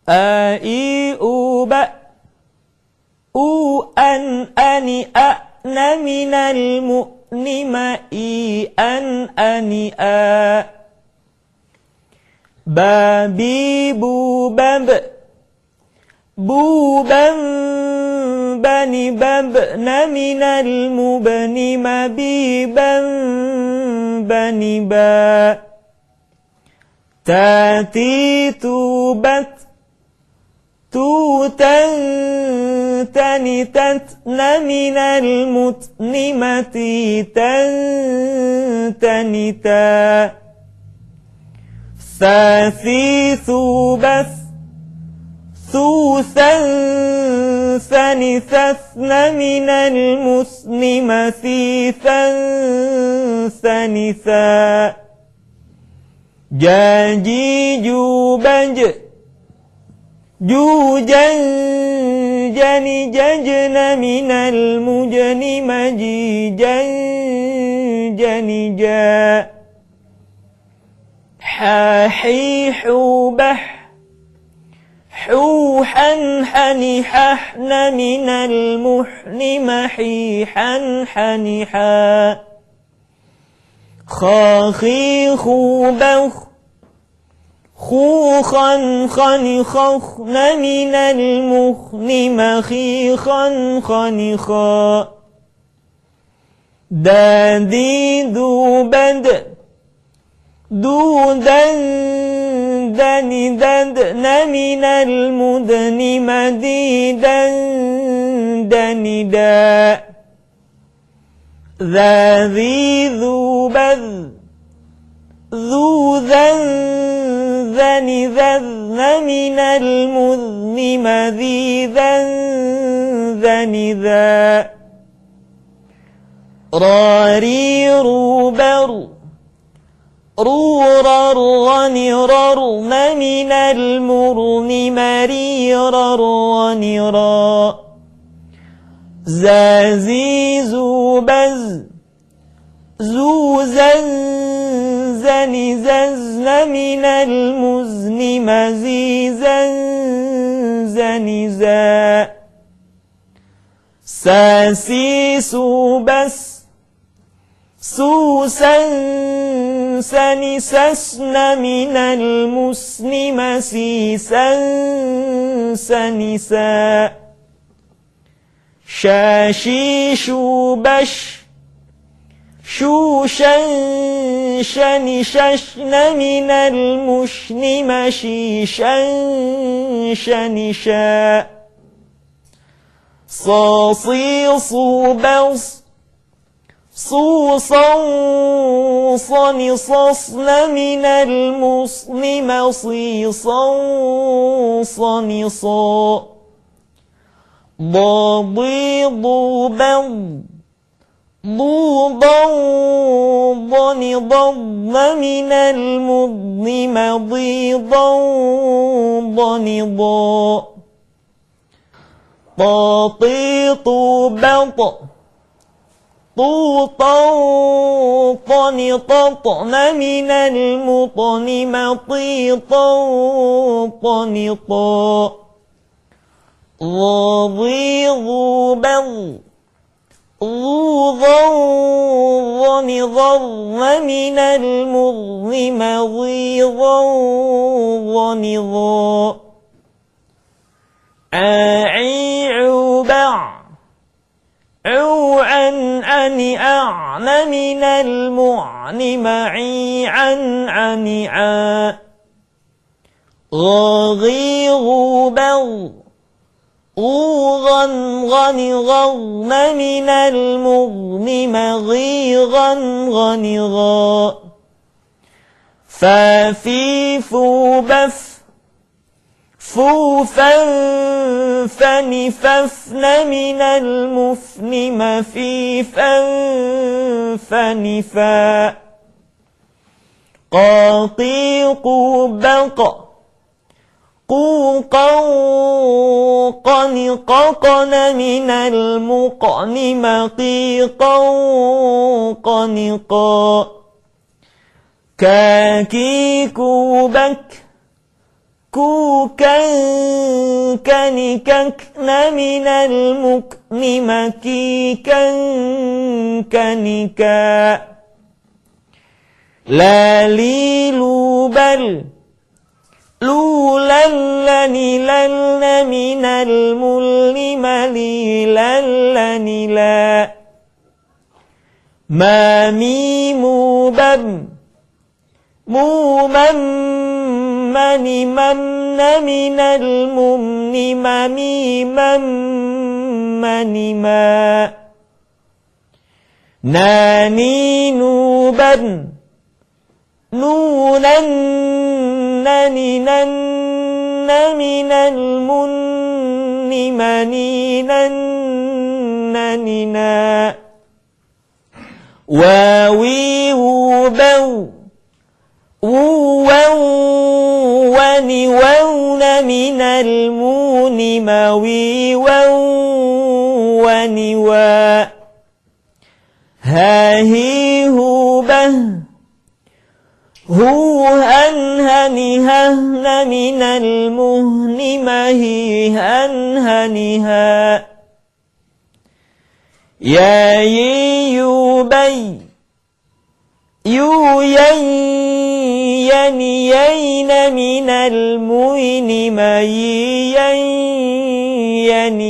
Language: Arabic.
إي أو ب أو أن أني أن من المؤنم إي أن أني بابي بو بب بوبا بني ببن من المبن مبيبا بني با تاتي توبت توتا تني تتن من المتن متيتا تنتا ثاثي ثوبث ثوثا ثنثثن من المثن مثيثا ثنثا جاجي جوبج جوجا جني ججن من المجن مجيجا جنجا حاحي حوبح حوحا حنححن من المحن محيحا حنحا خاخي خوبخ خوخا خنخخن من المخن مخيخا خنخا دادي دوبد دودا دني ددن من المدن مديدا دندا ذي ذوبذ ذو ذن ذذن من المذن مذيذا ذن ذا راري روبر رورا رنررن من المرن مريرا رنرا زازي زوبز زوزا زن ززن من المزن مزيزا زنزا ساسي سوبس سوسا سنسسن من المسن مسيسا سنسا شاشي شوبش شوشا شنششن من المشن مشيشا شنشا صاصي صوبص صوصا صنصصن من المصن مصيصا صنصا ضاضي ضوبض ضوضا ضنضضن من المضن مضيضا ضنضا طاطيط بط طوطا طنططن من المطن مطيطا طنطا ضضيض بض ضوضا ضنضضن من المضن مضيضا ضنضا عاعي عوبع عوعا أن أعن من المعن معيعا عنعا غاغي غوبغ غوغا غنغضن من المغن مغيغا غنغا فافي فوبف فوفا فنففن من المفن مفيفا فنفا قاقيق بق قوقا قنققن من المقن مقيقا قنقا كاكيك بك كوكا كنككن من المكن مكيكا كنكا لا ليلو بل لولن لن من الملم ليلن لا ما ميمو بم مومم من ممن من الممن مميمم من ما ناني نوبن نونن ننن من المن منينن نننا واوي وبو وني ون من المون موي وني وا هاهي هو به هو هنهني ههن من المهن مهي هنهنها يا يوبي يو ين من المين مي ين